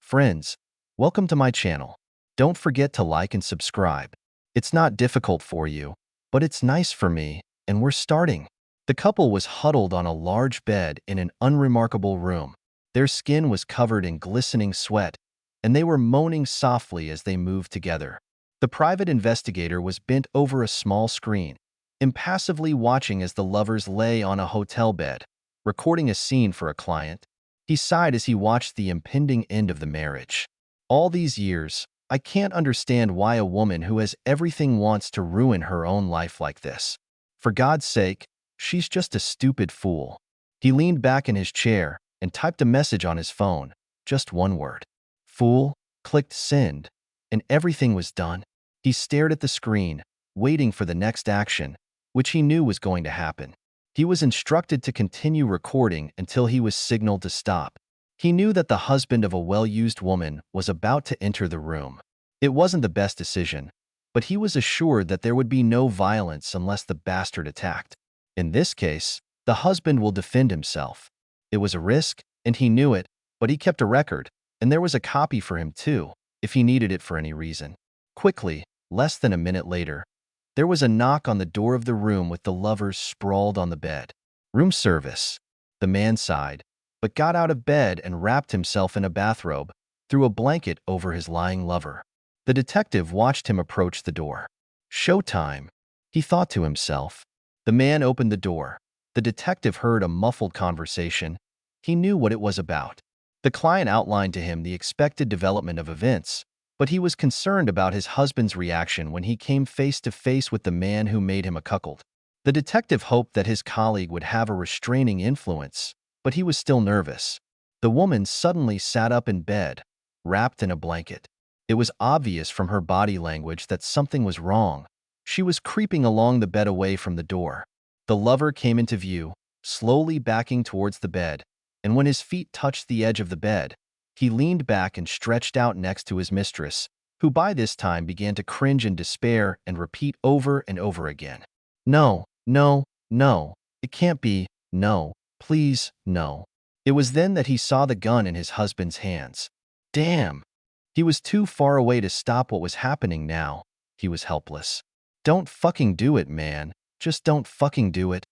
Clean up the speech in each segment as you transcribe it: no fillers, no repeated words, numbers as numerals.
Friends, welcome to my channel. Don't forget to like and subscribe. It's not difficult for you, but it's nice for me, and we're starting. The couple was huddled on a large bed in an unremarkable room. Their skin was covered in glistening sweat, and they were moaning softly as they moved together. The private investigator was bent over a small screen, impassively watching as the lovers lay on a hotel bed, recording a scene for a client. He sighed as he watched the impending end of the marriage. All these years, I can't understand why a woman who has everything wants to ruin her own life like this. For God's sake, she's just a stupid fool. He leaned back in his chair and typed a message on his phone, just one word. Fool, clicked send, and everything was done. He stared at the screen, waiting for the next action, which he knew was going to happen. He was instructed to continue recording until he was signaled to stop. He knew that the husband of a well-used woman was about to enter the room. It wasn't the best decision, but he was assured that there would be no violence unless the bastard attacked. In this case, the husband will defend himself. It was a risk, and he knew it, but he kept a record, and there was a copy for him too, if he needed it for any reason. Quickly, less than a minute later, there was a knock on the door of the room with the lovers sprawled on the bed. Room service. The man sighed, but got out of bed and wrapped himself in a bathrobe, threw a blanket over his lying lover. The detective watched him approach the door. Showtime, he thought to himself. The man opened the door. The detective heard a muffled conversation. He knew what it was about. The client outlined to him the expected development of events, but he was concerned about his husband's reaction when he came face to face with the man who made him a cuckold. The detective hoped that his colleague would have a restraining influence, but he was still nervous. The woman suddenly sat up in bed, wrapped in a blanket. It was obvious from her body language that something was wrong. She was creeping along the bed away from the door. The lover came into view, slowly backing towards the bed, and when his feet touched the edge of the bed, he leaned back and stretched out next to his mistress, who by this time began to cringe in despair and repeat over and over again. No, no, no, it can't be, no, please, no. It was then that he saw the gun in his husband's hands. Damn! He was too far away to stop what was happening now. He was helpless. Don't fucking do it, man. Just don't fucking do it.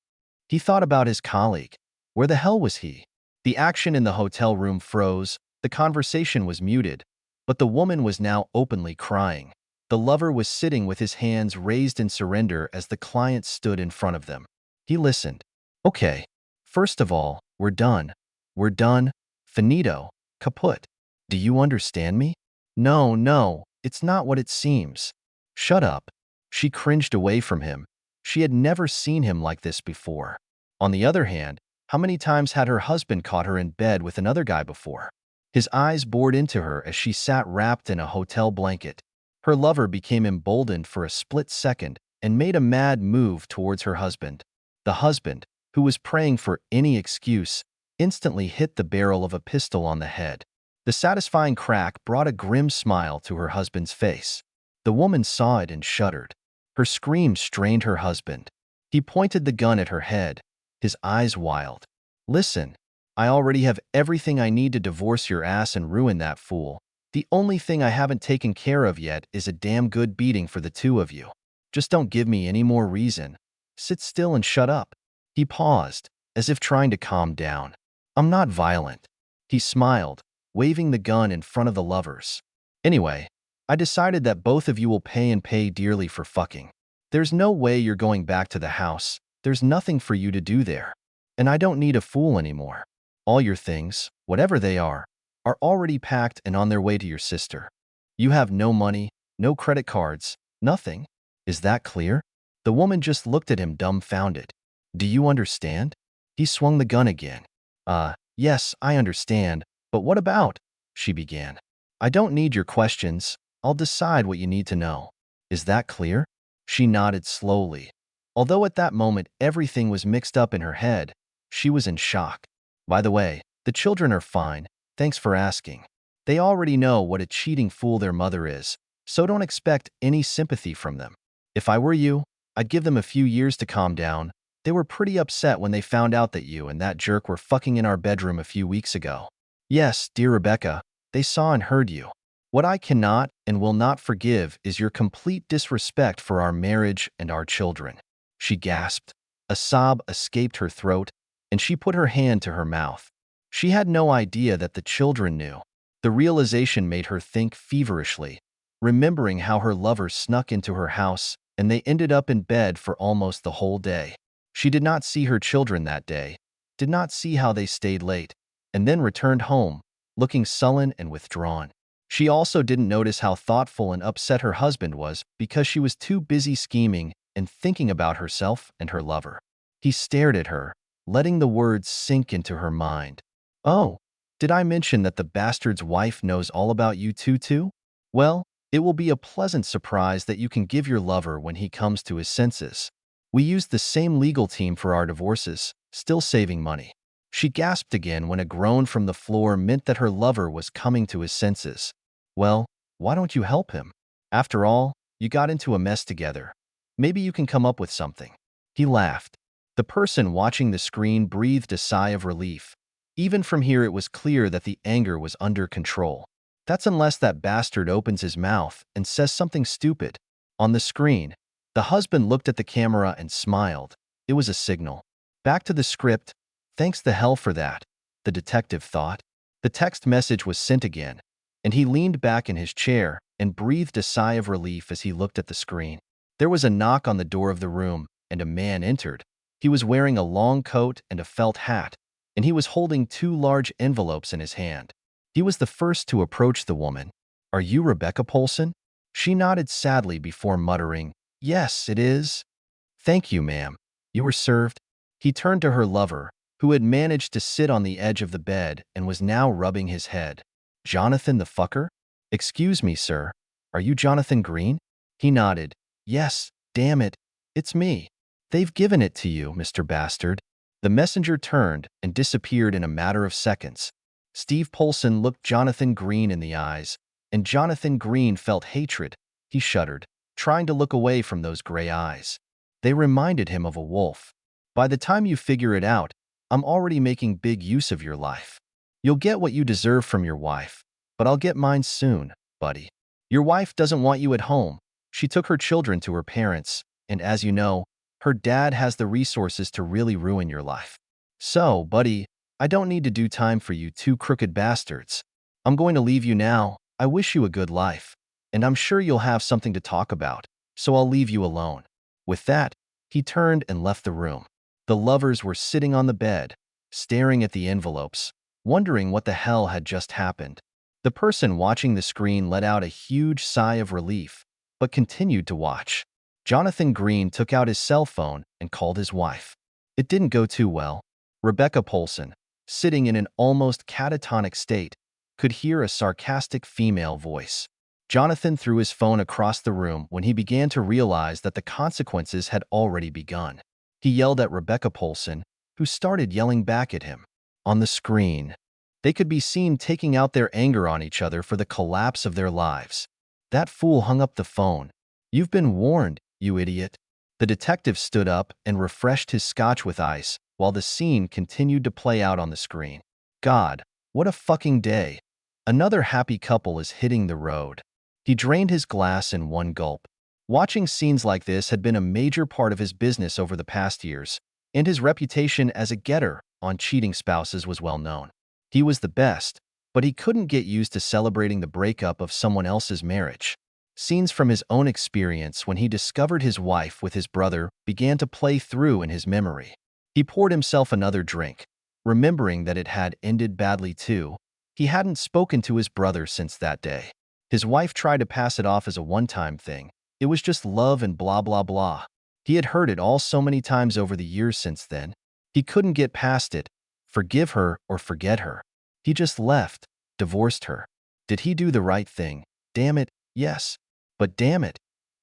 He thought about his colleague. Where the hell was he? The action in the hotel room froze. The conversation was muted, but the woman was now openly crying. The lover was sitting with his hands raised in surrender as the client stood in front of them. He listened. Okay, first of all, we're done. We're done. Finito. Kaput. Do you understand me? No, no, it's not what it seems. Shut up. She cringed away from him. She had never seen him like this before. On the other hand, how many times had her husband caught her in bed with another guy before? His eyes bored into her as she sat wrapped in a hotel blanket. Her lover became emboldened for a split second and made a mad move towards her husband. The husband, who was praying for any excuse, instantly hit the barrel of a pistol on the head. The satisfying crack brought a grim smile to her husband's face. The woman saw it and shuddered. Her scream strained her husband. He pointed the gun at her head, his eyes wild. Listen. I already have everything I need to divorce your ass and ruin that fool. The only thing I haven't taken care of yet is a damn good beating for the two of you. Just don't give me any more reason. Sit still and shut up. He paused, as if trying to calm down. I'm not violent. He smiled, waving the gun in front of the lovers. Anyway, I decided that both of you will pay and pay dearly for fucking. There's no way you're going back to the house. There's nothing for you to do there. And I don't need a fool anymore. All your things, whatever they are already packed and on their way to your sister. You have no money, no credit cards, nothing. Is that clear? The woman just looked at him dumbfounded. Do you understand? He swung the gun again. Yes, I understand, but what about? She began. I don't need your questions. I'll decide what you need to know. Is that clear? She nodded slowly. Although at that moment everything was mixed up in her head, she was in shock. By the way, the children are fine, thanks for asking. They already know what a cheating fool their mother is, so don't expect any sympathy from them. If I were you, I'd give them a few years to calm down. They were pretty upset when they found out that you and that jerk were fucking in our bedroom a few weeks ago. Yes, dear Rebecca, They saw and heard you. What I cannot and will not forgive is your complete disrespect for our marriage and our children." She gasped. A sob escaped her throat, and she put her hand to her mouth. She had no idea that the children knew. The realization made her think feverishly, remembering how her lover snuck into her house and they ended up in bed for almost the whole day. She did not see her children that day, did not see how they stayed late, and then returned home, looking sullen and withdrawn. She also didn't notice how thoughtful and upset her husband was because she was too busy scheming and thinking about herself and her lover. He stared at her, letting the words sink into her mind. "Oh, did I mention that the bastard's wife knows all about you too? Well, it will be a pleasant surprise that you can give your lover when he comes to his senses. We used the same legal team for our divorces, still saving money." She gasped again when a groan from the floor meant that her lover was coming to his senses. "Well, why don't you help him? After all, you got into a mess together. Maybe you can come up with something." He laughed. The person watching the screen breathed a sigh of relief. Even from here it was clear that the anger was under control. That's unless that bastard opens his mouth and says something stupid. On the screen, the husband looked at the camera and smiled. It was a signal. Back to the script. "Thanks the hell for that," the detective thought. The text message was sent again, and he leaned back in his chair and breathed a sigh of relief as he looked at the screen. There was a knock on the door of the room, and a man entered. He was wearing a long coat and a felt hat, and he was holding 2 large envelopes in his hand. He was the first to approach the woman. "Are you Rebecca Polson?" She nodded sadly before muttering, "Yes, it is." "Thank you, ma'am. You were served." He turned to her lover, who had managed to sit on the edge of the bed and was now rubbing his head. "Jonathan the fucker?" "Excuse me, sir. Are you Jonathan Green?" He nodded. "Yes, damn it. It's me. They've given it to you, Mr. Bastard." The messenger turned and disappeared in a matter of seconds. Steve Polson looked Jonathan Green in the eyes, and Jonathan Green felt hatred. He shuddered, trying to look away from those gray eyes. They reminded him of a wolf. "By the time you figure it out, I'm already making big use of your life. You'll get what you deserve from your wife, but I'll get mine soon, buddy. Your wife doesn't want you at home. She took her children to her parents, and as you know, her dad has the resources to really ruin your life. So, buddy, I don't need to do time for you 2 crooked bastards. I'm going to leave you now. I wish you a good life, and I'm sure you'll have something to talk about, so I'll leave you alone." With that, he turned and left the room. The lovers were sitting on the bed, staring at the envelopes, wondering what the hell had just happened. The person watching the screen let out a huge sigh of relief, but continued to watch. Jonathan Green took out his cell phone and called his wife. It didn't go too well. Rebecca Polson, sitting in an almost catatonic state, could hear a sarcastic female voice. Jonathan threw his phone across the room when he began to realize that the consequences had already begun. He yelled at Rebecca Polson, who started yelling back at him. On the screen, they could be seen taking out their anger on each other for the collapse of their lives. That fool hung up the phone. "You've been warned, you idiot." The detective stood up and refreshed his scotch with ice while the scene continued to play out on the screen. God, what a fucking day. Another happy couple is hitting the road. He drained his glass in one gulp. Watching scenes like this had been a major part of his business over the past years, and his reputation as a getter on cheating spouses was well known. He was the best, but he couldn't get used to celebrating the breakup of someone else's marriage. Scenes from his own experience when he discovered his wife with his brother began to play through in his memory. He poured himself another drink, remembering that it had ended badly too. He hadn't spoken to his brother since that day. His wife tried to pass it off as a one-time thing. It was just love and blah blah blah. He had heard it all so many times over the years since then. He couldn't get past it, forgive her or forget her. He just left, divorced her. Did he do the right thing? Damn it, yes. But damn it,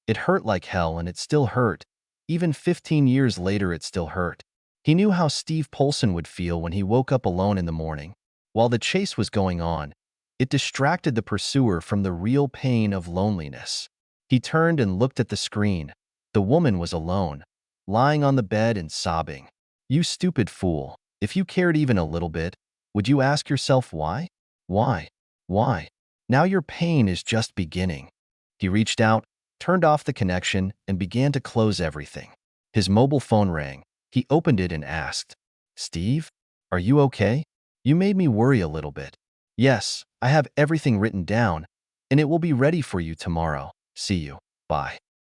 it hurt like hell and it still hurt. Even 15 years later it still hurt. He knew how Steve Polson would feel when he woke up alone in the morning. While the chase was going on, it distracted the pursuer from the real pain of loneliness. He turned and looked at the screen. The woman was alone, lying on the bed and sobbing. "You stupid fool. If you cared even a little bit, would you ask yourself why? Why? Why? Now your pain is just beginning. He reached out, turned off the connection, and began to close everything. His mobile phone rang. He opened it and asked, "Steve, are you okay? You made me worry a little bit." "Yes, I have everything written down, and it will be ready for you tomorrow. See you. Bye."